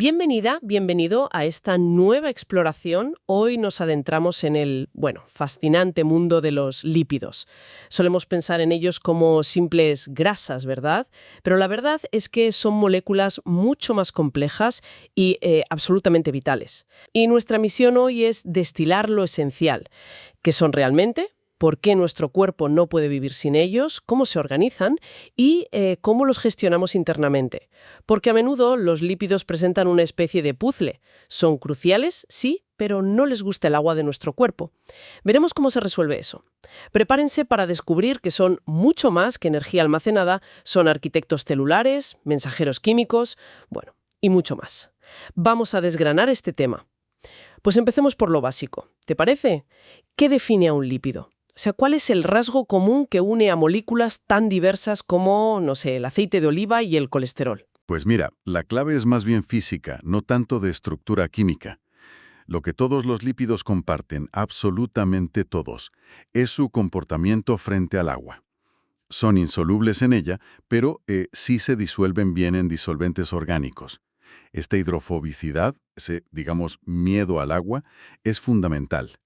Bienvenida, bienvenido a esta nueva exploración. Hoy nos adentramos en el, fascinante mundo de los lípidos. Solemos pensar en ellos como simples grasas, ¿verdad? Pero la verdad es que son moléculas mucho más complejas y absolutamente vitales. Y nuestra misión hoy es destilar lo esencial. ¿Qué son realmente? ¿Por qué nuestro cuerpo no puede vivir sin ellos? ¿Cómo se organizan? Y cómo los gestionamos internamente. Porque a menudo los lípidos presentan una especie de puzzle. Son cruciales, sí, pero no les gusta el agua de nuestro cuerpo. Veremos cómo se resuelve eso. Prepárense para descubrir que son mucho más que energía almacenada, son arquitectos celulares, mensajeros químicos, y mucho más. Vamos a desgranar este tema. Pues empecemos por lo básico. ¿Te parece? ¿Qué define a un lípido? O sea, ¿cuál es el rasgo común que une a moléculas tan diversas como, el aceite de oliva y el colesterol? Pues mira, la clave es más bien física, no tanto de estructura química. Lo que todos los lípidos comparten, absolutamente todos, es su comportamiento frente al agua. Son insolubles en ella, pero sí se disuelven bien en disolventes orgánicos. Esta hidrofobicidad, ese, miedo al agua, es fundamental.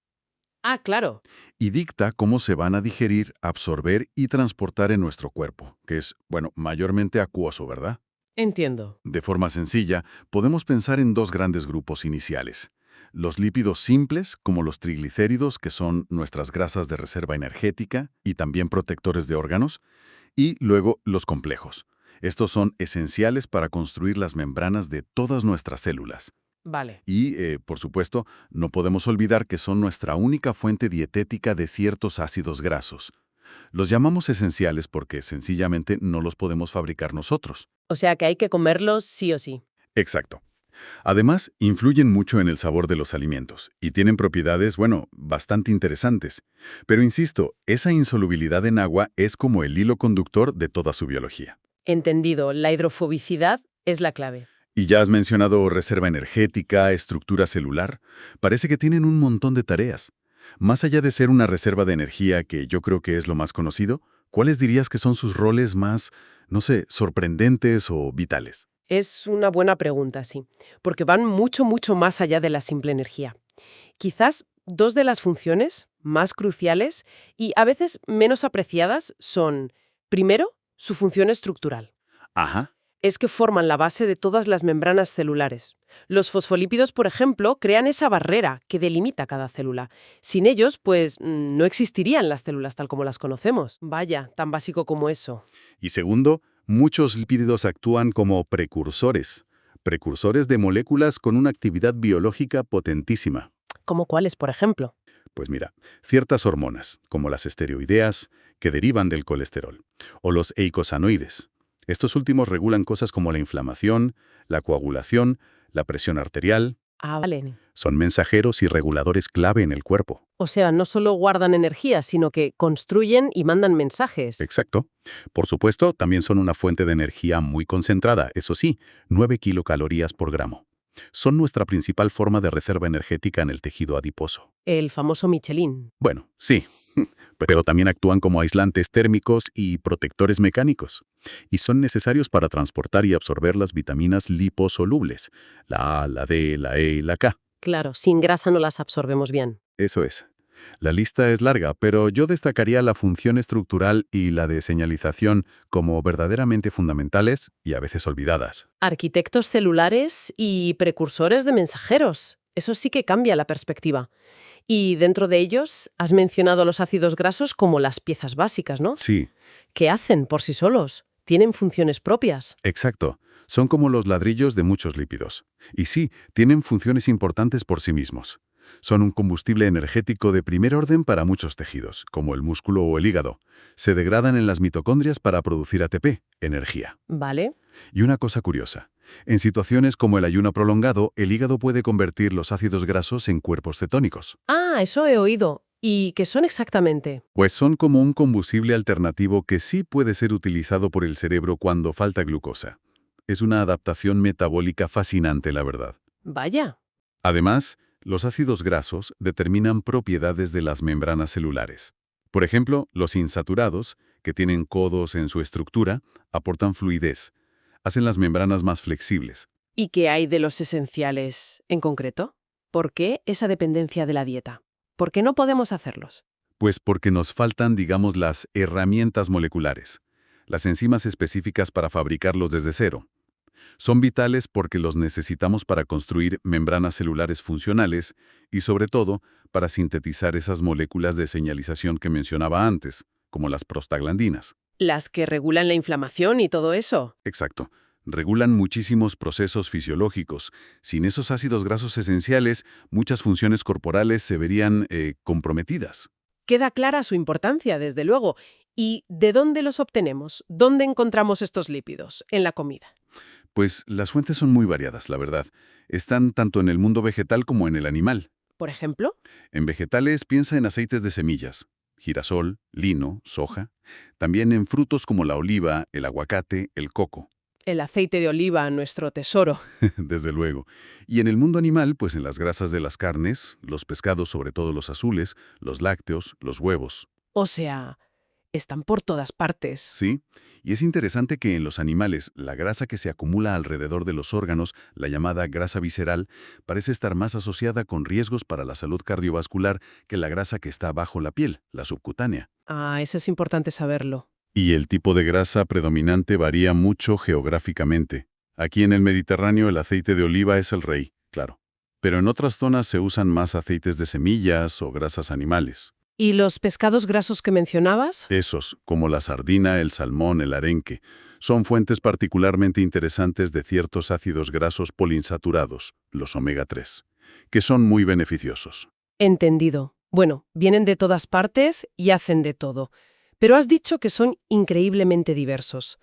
Ah, claro. Y dicta cómo se van a digerir, absorber y transportar en nuestro cuerpo, que es, mayormente acuoso, ¿verdad? Entiendo. De forma sencilla, podemos pensar en dos grandes grupos iniciales. Los lípidos simples, como los triglicéridos, que son nuestras grasas de reserva energética y también protectores de órganos, y luego los complejos. Estos son esenciales para construir las membranas de todas nuestras células. Vale. Y, por supuesto, no podemos olvidar que son nuestra única fuente dietética de ciertos ácidos grasos. Los llamamos esenciales porque sencillamente no los podemos fabricar nosotros. O sea que hay que comerlos sí o sí. Exacto. Además, influyen mucho en el sabor de los alimentos y tienen propiedades, bastante interesantes. Pero insisto, esa insolubilidad en agua es como el hilo conductor de toda su biología. Entendido. La hidrofobicidad es la clave. Y ya has mencionado reserva energética, estructura celular. Parece que tienen un montón de tareas. Más allá de ser una reserva de energía, que yo creo que es lo más conocido, ¿cuáles dirías que son sus roles más, sorprendentes o vitales? Es una buena pregunta, sí, porque van mucho, mucho más allá de la simple energía. Quizás dos de las funciones más cruciales y a veces menos apreciadas son, primero, su función estructural. Ajá. Es que forman la base de todas las membranas celulares. Los fosfolípidos, por ejemplo, crean esa barrera que delimita cada célula. Sin ellos, pues, no existirían las células tal como las conocemos. Vaya, tan básico como eso. Y segundo, muchos lípidos actúan como precursores. Precursores de moléculas con una actividad biológica potentísima. ¿Cómo cuáles, por ejemplo? Pues mira, ciertas hormonas, como las esteroideas, que derivan del colesterol, o los eicosanoides. Estos últimos regulan cosas como la inflamación, la coagulación, la presión arterial. Ah, vale. Son mensajeros y reguladores clave en el cuerpo. O sea, no solo guardan energía, sino que construyen y mandan mensajes. Exacto. Por supuesto, también son una fuente de energía muy concentrada, eso sí, 9 kilocalorías por gramo. Son nuestra principal forma de reserva energética en el tejido adiposo. El famoso Michelin. Bueno, sí, pero también actúan como aislantes térmicos y protectores mecánicos. Y son necesarios para transportar y absorber las vitaminas liposolubles, la A, la D, la E y la K. Claro, sin grasa no las absorbemos bien. Eso es. La lista es larga, pero yo destacaría la función estructural y la de señalización como verdaderamente fundamentales y a veces olvidadas. Arquitectos celulares y precursores de mensajeros. Eso sí que cambia la perspectiva. Y dentro de ellos has mencionado los ácidos grasos como las piezas básicas, ¿no? Sí, ¿Qué hacen por sí solos? Tienen funciones propias. exacto. Son como los ladrillos de muchos lípidos. Y sí, tienen funciones importantes por sí mismos. Son un combustible energético de primer orden para muchos tejidos, como el músculo o el hígado. Se degradan en las mitocondrias para producir ATP, energía. ¿Vale? Y una cosa curiosa. En situaciones como el ayuno prolongado, el hígado puede convertir los ácidos grasos en cuerpos cetónicos. Ah, eso he oído. ¿Y qué son exactamente? Pues son como un combustible alternativo que sí puede ser utilizado por el cerebro cuando falta glucosa. Es una adaptación metabólica fascinante, la verdad. Vaya. Además, los ácidos grasos determinan propiedades de las membranas celulares. Por ejemplo, los insaturados, que tienen codos en su estructura, aportan fluidez, hacen las membranas más flexibles. ¿Y qué hay de los esenciales en concreto? ¿Por qué esa dependencia de la dieta? ¿Por qué no podemos hacerlos? Pues porque nos faltan, digamos, las herramientas moleculares, las enzimas específicas para fabricarlos desde cero. Son vitales porque los necesitamos para construir membranas celulares funcionales y, sobre todo, para sintetizar esas moléculas de señalización que mencionaba antes, como las prostaglandinas. Las que regulan la inflamación y todo eso. Exacto. Regulan muchísimos procesos fisiológicos. Sin esos ácidos grasos esenciales, muchas funciones corporales se verían comprometidas. Queda clara su importancia, desde luego. ¿Y de dónde los obtenemos? ¿Dónde encontramos estos lípidos? En la comida. Pues las fuentes son muy variadas, la verdad. Están tanto en el mundo vegetal como en el animal. ¿Por ejemplo? En vegetales piensa en aceites de semillas, girasol, lino, soja. También en frutos como la oliva, el aguacate, el coco. El aceite de oliva, nuestro tesoro. Desde luego. Y en el mundo animal, pues en las grasas de las carnes, los pescados, sobre todo los azules, los lácteos, los huevos. O sea, están por todas partes. ¿Sí? Y es interesante que en los animales, la grasa que se acumula alrededor de los órganos, la llamada grasa visceral, parece estar más asociada con riesgos para la salud cardiovascular que la grasa que está bajo la piel, la subcutánea. Ah, eso es importante saberlo. Y el tipo de grasa predominante varía mucho geográficamente. Aquí en el Mediterráneo el aceite de oliva es el rey, claro. Pero en otras zonas se usan más aceites de semillas o grasas animales. ¿Y los pescados grasos que mencionabas? Esos, como la sardina, el salmón, el arenque, son fuentes particularmente interesantes de ciertos ácidos grasos poliinsaturados, los omega 3, que son muy beneficiosos. Entendido. Bueno, vienen de todas partes y hacen de todo. Pero has dicho que son increíblemente diversos.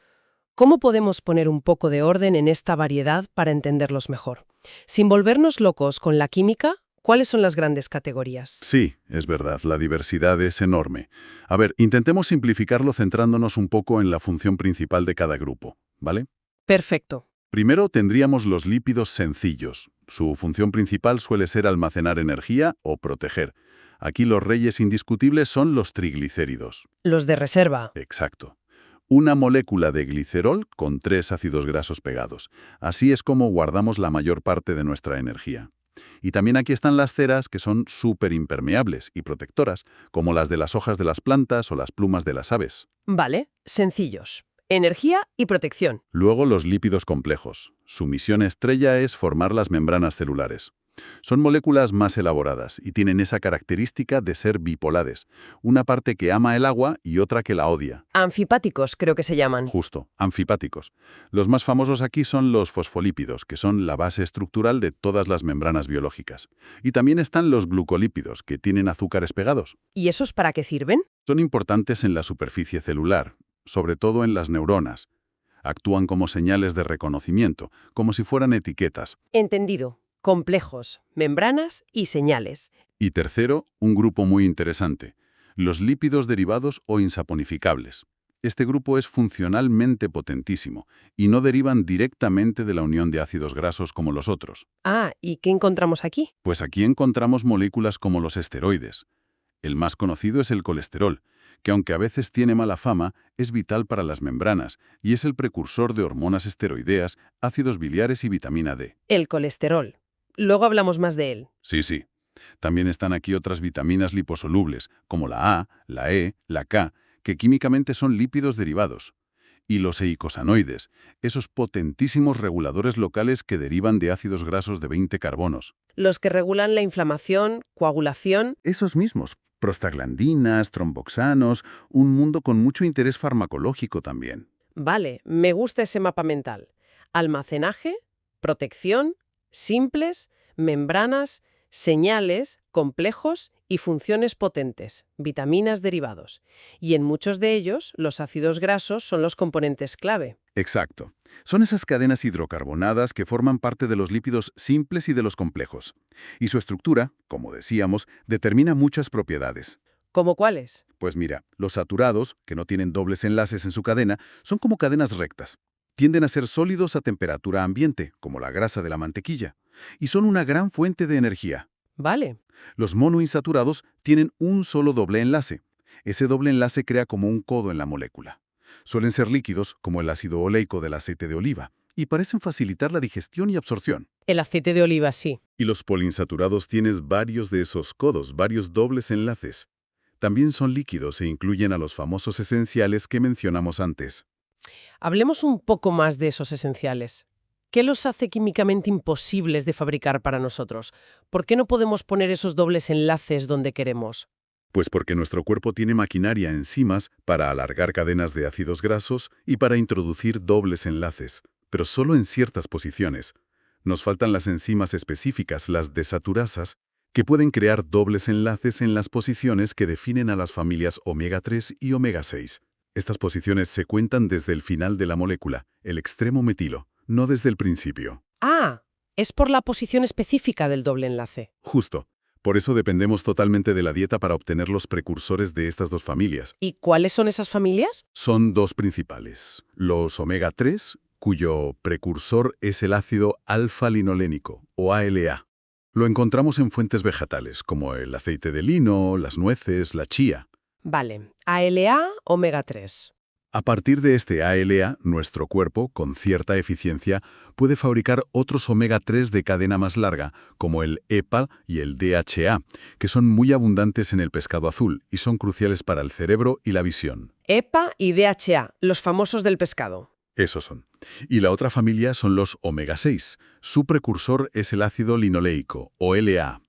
¿Cómo podemos poner un poco de orden en esta variedad para entenderlos mejor? Sin volvernos locos con la química, ¿cuáles son las grandes categorías? Sí, es verdad, la diversidad es enorme. A ver, intentemos simplificarlo centrándonos un poco en la función principal de cada grupo, ¿vale? Perfecto. Primero tendríamos los lípidos sencillos. Su función principal suele ser almacenar energía o proteger. Aquí los reyes indiscutibles son los triglicéridos. Los de reserva. Exacto. Una molécula de glicerol con 3 ácidos grasos pegados. Así es como guardamos la mayor parte de nuestra energía. Y también aquí están las ceras, que son súper impermeables y protectoras, como las de las hojas de las plantas o las plumas de las aves. Vale, sencillos. Energía y protección. Luego los lípidos complejos. Su misión estrella es formar las membranas celulares. Son moléculas más elaboradas y tienen esa característica de ser bipolares, una parte que ama el agua y otra que la odia. Anfipáticos, creo que se llaman. Justo, anfipáticos. Los más famosos aquí son los fosfolípidos, que son la base estructural de todas las membranas biológicas. Y también están los glucolípidos, que tienen azúcares pegados. ¿Y esos para qué sirven? Son importantes en la superficie celular, sobre todo en las neuronas. Actúan como señales de reconocimiento, como si fueran etiquetas. Entendido. Complejos, membranas y señales. Y tercero, un grupo muy interesante, los lípidos derivados o insaponificables. Este grupo es funcionalmente potentísimo y no derivan directamente de la unión de ácidos grasos como los otros. Ah, ¿y qué encontramos aquí? Pues aquí encontramos moléculas como los esteroides. El más conocido es el colesterol, que aunque a veces tiene mala fama, es vital para las membranas y es el precursor de hormonas esteroideas, ácidos biliares y vitamina D. El colesterol. Luego hablamos más de él. Sí. También están aquí otras vitaminas liposolubles, como la A, la E, la K, que químicamente son lípidos derivados. Y los eicosanoides, esos potentísimos reguladores locales que derivan de ácidos grasos de 20 carbonos. Los que regulan la inflamación, coagulación. Esos mismos, prostaglandinas, tromboxanos, un mundo con mucho interés farmacológico también. Vale, me gusta ese mapa mental. Almacenaje, protección, simples, membranas, señales, complejos y funciones potentes, vitaminas derivados. Y en muchos de ellos, los ácidos grasos son los componentes clave. Exacto. Son esas cadenas hidrocarbonadas que forman parte de los lípidos simples y de los complejos. Y su estructura, como decíamos, determina muchas propiedades. ¿Cómo cuáles? Pues mira, los saturados, que no tienen dobles enlaces en su cadena, son como cadenas rectas. Tienden a ser sólidos a temperatura ambiente, como la grasa de la mantequilla, y son una gran fuente de energía. Vale. Los monoinsaturados tienen un solo doble enlace. Ese doble enlace crea como un codo en la molécula. Suelen ser líquidos, como el ácido oleico del aceite de oliva, y parecen facilitar la digestión y absorción. El aceite de oliva, sí. Y los poliinsaturados tienes varios de esos codos, varios dobles enlaces. También son líquidos e incluyen a los famosos esenciales que mencionamos antes. Hablemos un poco más de esos esenciales. ¿Qué los hace químicamente imposibles de fabricar para nosotros? ¿Por qué no podemos poner esos dobles enlaces donde queremos? Pues porque nuestro cuerpo tiene maquinaria, enzimas, para alargar cadenas de ácidos grasos y para introducir dobles enlaces, pero solo en ciertas posiciones. Nos faltan las enzimas específicas, las desaturasas, que pueden crear dobles enlaces en las posiciones que definen a las familias omega 3 y omega 6. Estas posiciones se cuentan desde el final de la molécula, el extremo metilo, no desde el principio. Ah, es por la posición específica del doble enlace. Justo. Por eso dependemos totalmente de la dieta para obtener los precursores de estas dos familias. ¿Y cuáles son esas familias? Son dos principales. Los omega 3, cuyo precursor es el ácido alfa-linolénico, o ALA. Lo encontramos en fuentes vegetales, como el aceite de lino, las nueces, la chía. Vale, ALA, omega 3. A partir de este ALA, nuestro cuerpo, con cierta eficiencia, puede fabricar otros omega 3 de cadena más larga, como el EPA y el DHA, que son muy abundantes en el pescado azul y son cruciales para el cerebro y la visión. EPA y DHA, los famosos del pescado. Esos son. Y la otra familia son los omega 6. Su precursor es el ácido linoleico, o LA.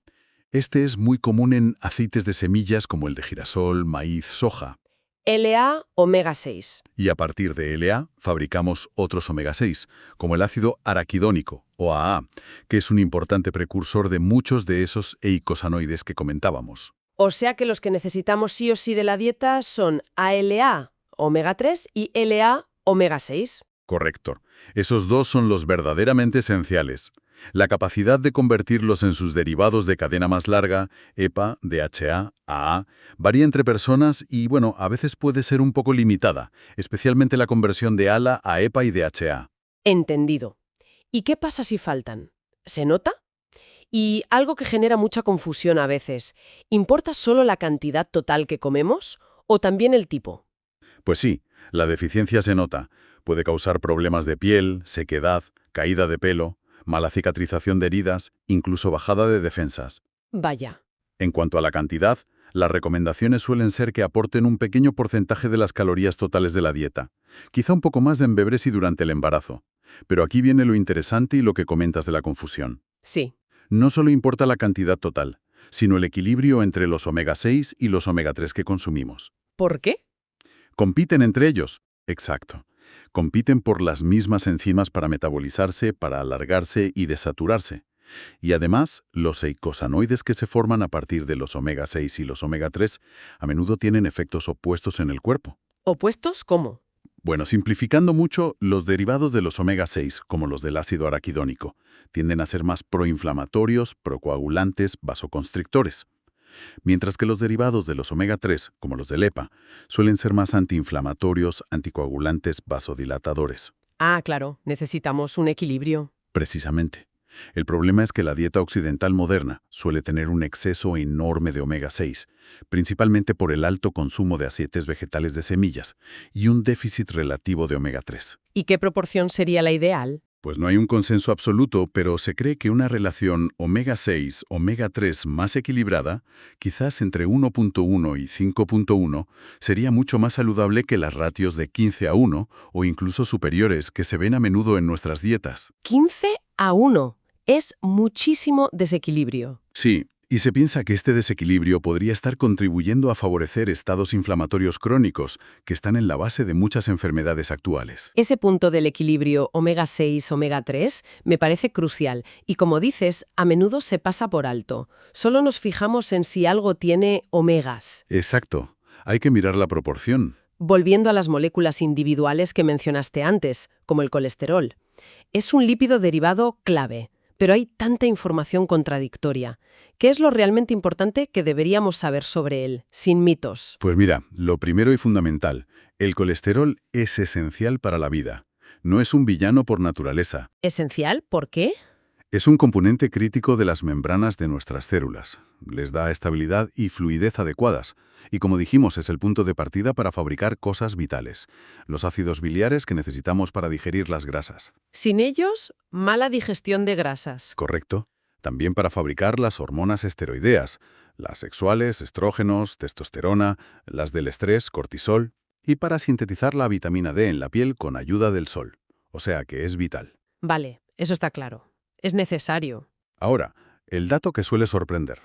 Este es muy común en aceites de semillas como el de girasol, maíz, soja. LA, omega 6. Y a partir de LA fabricamos otros omega 6, como el ácido araquidónico, o AA, que es un importante precursor de muchos de esos eicosanoides que comentábamos. O sea que los que necesitamos sí o sí de la dieta son ALA, omega 3 y LA, omega 6. Correcto. Esos dos son los verdaderamente esenciales. La capacidad de convertirlos en sus derivados de cadena más larga, EPA, DHA, AA, varía entre personas y, a veces puede ser un poco limitada, especialmente la conversión de ALA a EPA y DHA. Entendido. ¿Y qué pasa si faltan? ¿Se nota? Y algo que genera mucha confusión a veces, ¿importa solo la cantidad total que comemos o también el tipo? Pues sí, la deficiencia se nota. Puede causar problemas de piel, sequedad, caída de pelo, mala cicatrización de heridas, incluso bajada de defensas. Vaya. En cuanto a la cantidad, las recomendaciones suelen ser que aporten un pequeño porcentaje de las calorías totales de la dieta, quizá un poco más en bebés y durante el embarazo. Pero aquí viene lo interesante y lo que comentas de la confusión. Sí. No solo importa la cantidad total, sino el equilibrio entre los omega 6 y los omega 3 que consumimos. ¿Por qué? Compiten entre ellos. Exacto. Compiten por las mismas enzimas para metabolizarse, para alargarse y desaturarse. Y además, los eicosanoides que se forman a partir de los omega 6 y los omega 3 a menudo tienen efectos opuestos en el cuerpo. ¿Opuestos cómo? Bueno, simplificando mucho, los derivados de los omega 6, como los del ácido araquidónico, tienden a ser más proinflamatorios, procoagulantes, vasoconstrictores. Mientras que los derivados de los omega 3, como los del EPA, suelen ser más antiinflamatorios, anticoagulantes, vasodilatadores. Ah, claro, necesitamos un equilibrio. Precisamente. El problema es que la dieta occidental moderna suele tener un exceso enorme de omega 6, principalmente por el alto consumo de aceites vegetales de semillas y un déficit relativo de omega 3. ¿Y qué proporción sería la ideal? Pues no hay un consenso absoluto, pero se cree que una relación omega 6-omega 3 más equilibrada, quizás entre 1.1 y 5.1, sería mucho más saludable que las ratios de 15:1 o incluso superiores que se ven a menudo en nuestras dietas. 15:1. Es muchísimo desequilibrio. Sí, y se piensa que este desequilibrio podría estar contribuyendo a favorecer estados inflamatorios crónicos que están en la base de muchas enfermedades actuales. Ese punto del equilibrio omega 6, omega 3 me parece crucial y, como dices, a menudo se pasa por alto. Solo nos fijamos en si algo tiene omegas. Exacto. Hay que mirar la proporción. Volviendo a las moléculas individuales que mencionaste antes, como el colesterol. Es un lípido derivado clave, pero hay tanta información contradictoria. ¿Qué es lo realmente importante que deberíamos saber sobre él, sin mitos? Pues mira, lo primero y fundamental, el colesterol es esencial para la vida. No es un villano por naturaleza. ¿Esencial? ¿Por qué? Es un componente crítico de las membranas de nuestras células. Les da estabilidad y fluidez adecuadas. Y como dijimos, es el punto de partida para fabricar cosas vitales. Los ácidos biliares que necesitamos para digerir las grasas. Sin ellos, mala digestión de grasas. ¿Correcto? También para fabricar las hormonas esteroideas, las sexuales, estrógenos, testosterona, las del estrés, cortisol, y para sintetizar la vitamina D en la piel con ayuda del sol. O sea que es vital. Vale, eso está claro. Es necesario. Ahora, el dato que suele sorprender.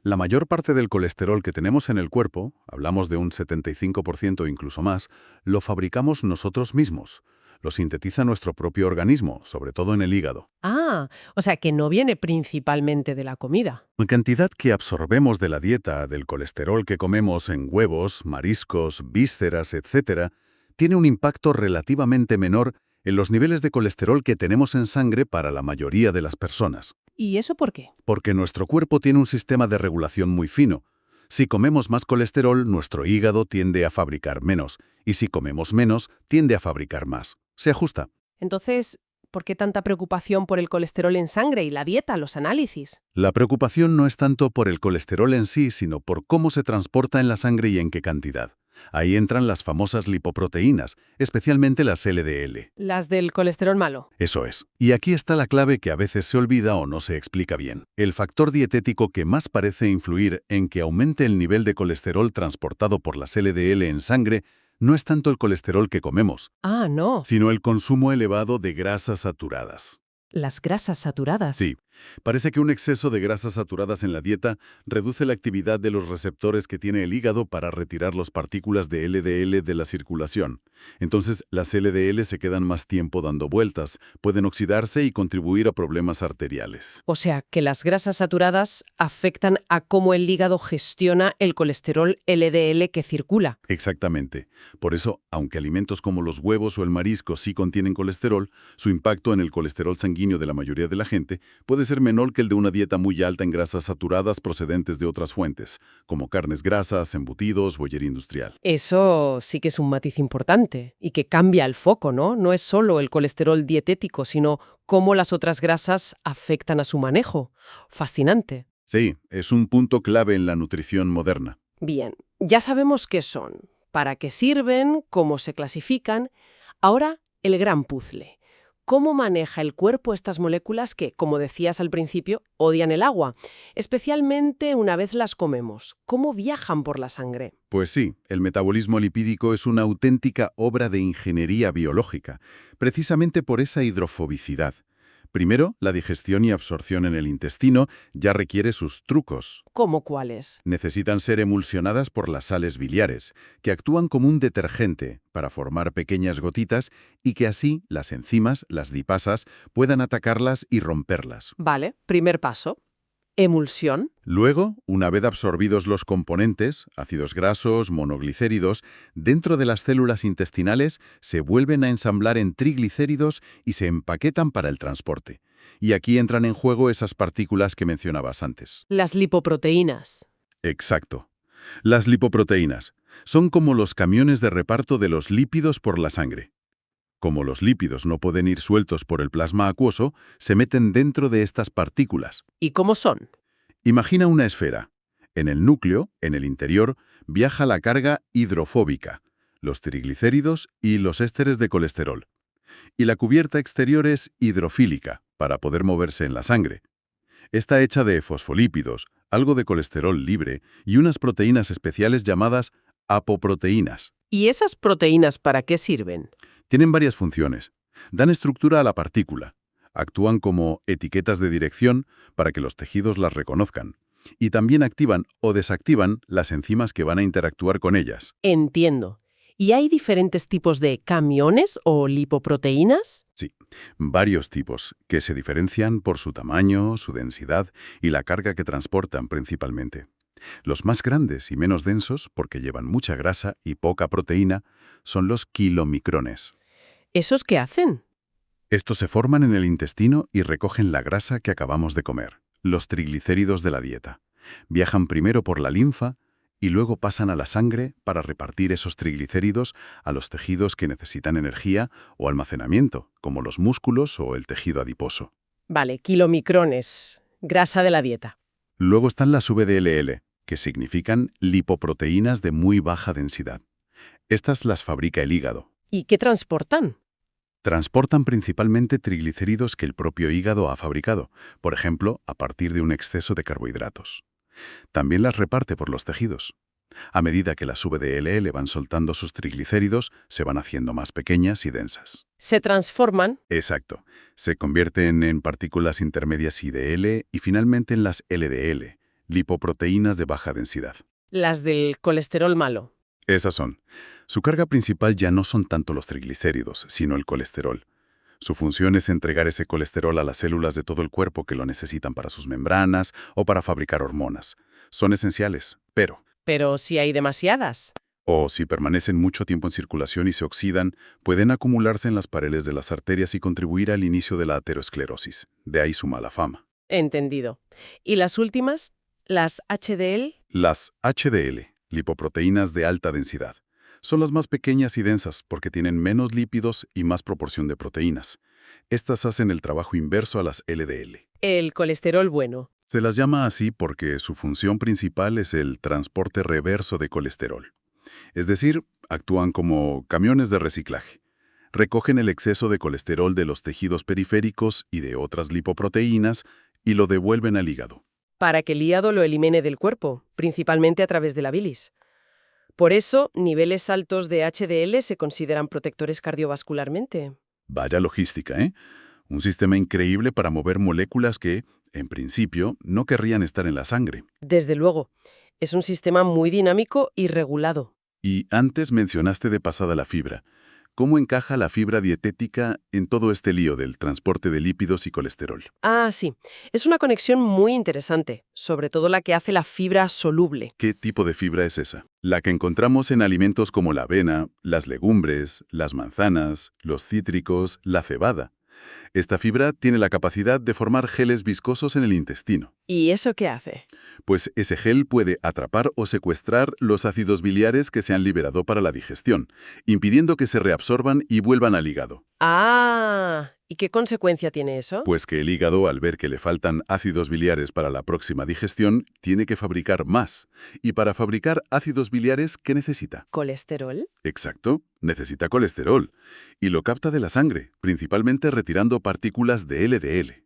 La mayor parte del colesterol que tenemos en el cuerpo, hablamos de un 75% o incluso más, lo fabricamos nosotros mismos. Lo sintetiza nuestro propio organismo, sobre todo en el hígado. Ah, o sea que no viene principalmente de la comida. La cantidad que absorbemos de la dieta, del colesterol que comemos en huevos, mariscos, vísceras, etc., tiene un impacto relativamente menor en los niveles de colesterol que tenemos en sangre para la mayoría de las personas. ¿Y eso por qué? Porque nuestro cuerpo tiene un sistema de regulación muy fino. Si comemos más colesterol, nuestro hígado tiende a fabricar menos, y si comemos menos, tiende a fabricar más. Se ajusta. Entonces, ¿por qué tanta preocupación por el colesterol en sangre y la dieta, los análisis? La preocupación no es tanto por el colesterol en sí, sino por cómo se transporta en la sangre y en qué cantidad. Ahí entran las famosas lipoproteínas, especialmente las LDL. Las del colesterol malo. Eso es. Y aquí está la clave que a veces se olvida o no se explica bien. El factor dietético que más parece influir en que aumente el nivel de colesterol transportado por las LDL en sangre no es tanto el colesterol que comemos, Ah, no. sino el consumo elevado de grasas saturadas. Las grasas saturadas. Sí, parece que un exceso de grasas saturadas en la dieta reduce la actividad de los receptores que tiene el hígado para retirar las partículas de LDL de la circulación. Entonces, las LDL se quedan más tiempo dando vueltas, pueden oxidarse y contribuir a problemas arteriales. O sea, que las grasas saturadas afectan a cómo el hígado gestiona el colesterol LDL que circula. Exactamente. Por eso, aunque alimentos como los huevos o el marisco sí contienen colesterol, su impacto en el colesterol sanguíneo de la mayoría de la gente puede ser menor que el de una dieta muy alta en grasas saturadas procedentes de otras fuentes, como carnes grasas, embutidos, bollería industrial. Eso sí que es un matiz importante y que cambia el foco, ¿no? No es solo el colesterol dietético, sino cómo las otras grasas afectan a su manejo. Fascinante. Sí, es un punto clave en la nutrición moderna. Bien, ya sabemos qué son, para qué sirven, cómo se clasifican. Ahora, el gran puzzle. ¿Cómo maneja el cuerpo estas moléculas que, como decías al principio, odian el agua? Especialmente una vez las comemos. ¿Cómo viajan por la sangre? Pues sí, el metabolismo lipídico es una auténtica obra de ingeniería biológica, precisamente por esa hidrofobicidad. Primero, la digestión y absorción en el intestino ya requiere sus trucos. ¿Cómo cuáles? Necesitan ser emulsionadas por las sales biliares, que actúan como un detergente para formar pequeñas gotitas y que así las enzimas, las lipasas, puedan atacarlas y romperlas. Vale, primer paso. Emulsión. Luego, una vez absorbidos los componentes, ácidos grasos, monoglicéridos, dentro de las células intestinales se vuelven a ensamblar en triglicéridos y se empaquetan para el transporte. Y aquí entran en juego esas partículas que mencionabas antes. Las lipoproteínas. Exacto. Las lipoproteínas son como los camiones de reparto de los lípidos por la sangre. Como los lípidos no pueden ir sueltos por el plasma acuoso, se meten dentro de estas partículas. ¿Y cómo son? Imagina una esfera. En el núcleo, en el interior, viaja la carga hidrofóbica, los triglicéridos y los ésteres de colesterol. Y la cubierta exterior es hidrofílica, para poder moverse en la sangre. Está hecha de fosfolípidos, algo de colesterol libre y unas proteínas especiales llamadas apoproteínas. ¿Y esas proteínas para qué sirven? Tienen varias funciones. Dan estructura a la partícula. Actúan como etiquetas de dirección para que los tejidos las reconozcan. Y también activan o desactivan las enzimas que van a interactuar con ellas. Entiendo. ¿Y hay diferentes tipos de camiones o lipoproteínas? Sí, varios tipos, que se diferencian por su tamaño, su densidad y la carga que transportan principalmente. Los más grandes y menos densos, porque llevan mucha grasa y poca proteína, son los kilomicrones. ¿Esos qué hacen? Estos se forman en el intestino y recogen la grasa que acabamos de comer, los triglicéridos de la dieta. Viajan primero por la linfa y luego pasan a la sangre para repartir esos triglicéridos a los tejidos que necesitan energía o almacenamiento, como los músculos o el tejido adiposo. Vale, kilomicrones, grasa de la dieta. Luego están las VDLL, que significan lipoproteínas de muy baja densidad. Estas las fabrica el hígado. ¿Y qué transportan? Transportan principalmente triglicéridos que el propio hígado ha fabricado, por ejemplo, a partir de un exceso de carbohidratos. También las reparte por los tejidos. A medida que las VDLL van soltando sus triglicéridos, se van haciendo más pequeñas y densas. Se transforman. Exacto. Se convierten en partículas intermedias IDL y finalmente en las LDL, lipoproteínas de baja densidad. Las del colesterol malo. Esas son. Su carga principal ya no son tanto los triglicéridos, sino el colesterol. Su función es entregar ese colesterol a las células de todo el cuerpo que lo necesitan para sus membranas o para fabricar hormonas. Son esenciales, Pero si hay demasiadas. o si permanecen mucho tiempo en circulación y se oxidan, pueden acumularse en las paredes de las arterias y contribuir al inicio de la aterosclerosis. De ahí su mala fama. Entendido. ¿Y las últimas? ¿Las HDL? Las HDL, lipoproteínas de alta densidad, son las más pequeñas y densas porque tienen menos lípidos y más proporción de proteínas. Estas hacen el trabajo inverso a las LDL. El colesterol bueno. Se las llama así porque su función principal es el transporte reverso de colesterol. Es decir, actúan como camiones de reciclaje. Recogen el exceso de colesterol de los tejidos periféricos y de otras lipoproteínas y lo devuelven al hígado. Para que el hígado lo elimine del cuerpo, principalmente a través de la bilis. Por eso, niveles altos de HDL se consideran protectores cardiovascularmente. Vaya logística, ¿eh? Un sistema increíble para mover moléculas que, en principio, no querrían estar en la sangre. Desde luego, es un sistema muy dinámico y regulado. Y antes mencionaste de pasada la fibra. ¿Cómo encaja la fibra dietética en todo este lío del transporte de lípidos y colesterol? Ah, sí. Es una conexión muy interesante, sobre todo la que hace la fibra soluble. ¿Qué tipo de fibra es esa? La que encontramos en alimentos como la avena, las legumbres, las manzanas, los cítricos, la cebada. Esta fibra tiene la capacidad de formar geles viscosos en el intestino. ¿Y eso qué hace? Pues ese gel puede atrapar o secuestrar los ácidos biliares que se han liberado para la digestión, impidiendo que se reabsorban y vuelvan al hígado. Ah, ¿y qué consecuencia tiene eso? Pues que el hígado, al ver que le faltan ácidos biliares para la próxima digestión, tiene que fabricar más. Y para fabricar ácidos biliares, ¿qué necesita? ¿Colesterol? Exacto, necesita colesterol. Y lo capta de la sangre, principalmente retirando partículas de LDL.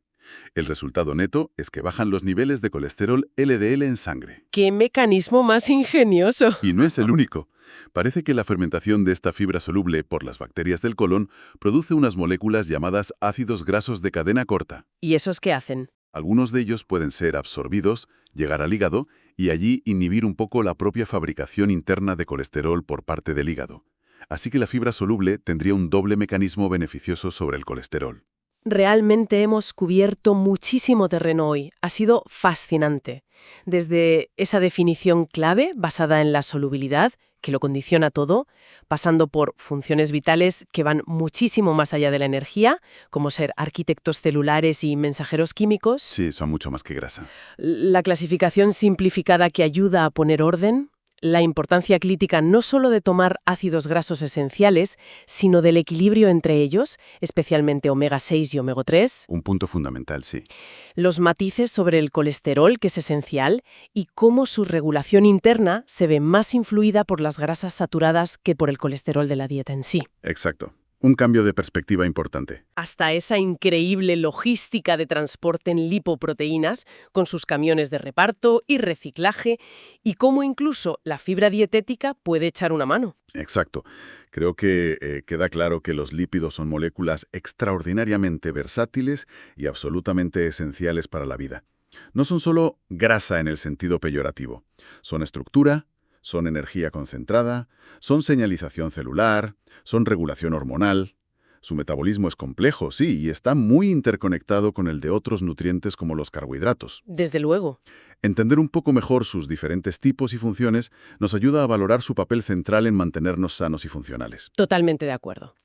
El resultado neto es que bajan los niveles de colesterol LDL en sangre. ¡Qué mecanismo más ingenioso! Y no es el único. Parece que la fermentación de esta fibra soluble por las bacterias del colon produce unas moléculas llamadas ácidos grasos de cadena corta. ¿Y esos qué hacen? Algunos de ellos pueden ser absorbidos, llegar al hígado y allí inhibir un poco la propia fabricación interna de colesterol por parte del hígado. Así que la fibra soluble tendría un doble mecanismo beneficioso sobre el colesterol. Realmente hemos cubierto muchísimo terreno hoy. Ha sido fascinante. Desde esa definición clave basada en la solubilidad, que lo condiciona todo, pasando por funciones vitales que van muchísimo más allá de la energía, como ser arquitectos celulares y mensajeros químicos. Sí, son mucho más que grasa. La clasificación simplificada que ayuda a poner orden. La importancia crítica no solo de tomar ácidos grasos esenciales, sino del equilibrio entre ellos, especialmente omega 6 y omega 3. Un punto fundamental, sí. Los matices sobre el colesterol, que es esencial, y cómo su regulación interna se ve más influida por las grasas saturadas que por el colesterol de la dieta en sí. Exacto. Un cambio de perspectiva importante. Hasta esa increíble logística de transporte en lipoproteínas, con sus camiones de reparto y reciclaje, y cómo incluso la fibra dietética puede echar una mano. Exacto. Creo que queda claro que los lípidos son moléculas extraordinariamente versátiles y absolutamente esenciales para la vida. No son solo grasa en el sentido peyorativo. Son estructura, son energía concentrada, son señalización celular, son regulación hormonal. Su metabolismo es complejo, sí, y está muy interconectado con el de otros nutrientes como los carbohidratos. Desde luego. Entender un poco mejor sus diferentes tipos y funciones nos ayuda a valorar su papel central en mantenernos sanos y funcionales. Totalmente de acuerdo.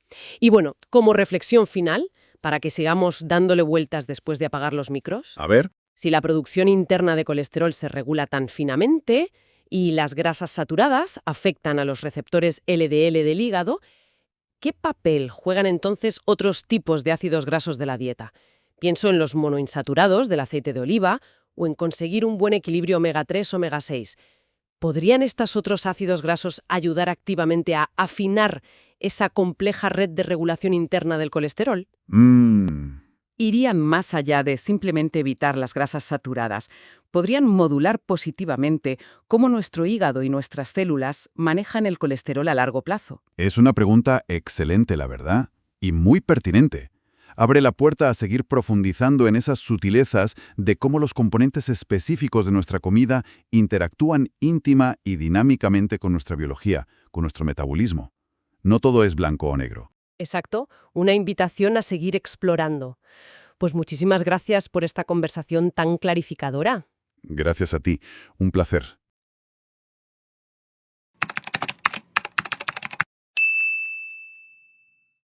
Y bueno, como reflexión final, para que sigamos dándole vueltas después de apagar los micros, A ver, si la producción interna de colesterol se regula tan finamente y las grasas saturadas afectan a los receptores LDL del hígado, ¿qué papel juegan entonces otros tipos de ácidos grasos de la dieta? Pienso en los monoinsaturados del aceite de oliva o en conseguir un buen equilibrio omega-3 omega-6. ¿Podrían estos otros ácidos grasos ayudar activamente a afinar esa compleja red de regulación interna del colesterol? Irían más allá de simplemente evitar las grasas saturadas. Podrían modular positivamente cómo nuestro hígado y nuestras células manejan el colesterol a largo plazo. Es una pregunta excelente, la verdad, y muy pertinente. Abre la puerta a seguir profundizando en esas sutilezas de cómo los componentes específicos de nuestra comida interactúan íntima y dinámicamente con nuestra biología, con nuestro metabolismo. No todo es blanco o negro. Exacto, una invitación a seguir explorando. Pues muchísimas gracias por esta conversación tan clarificadora. Gracias a ti. Un placer.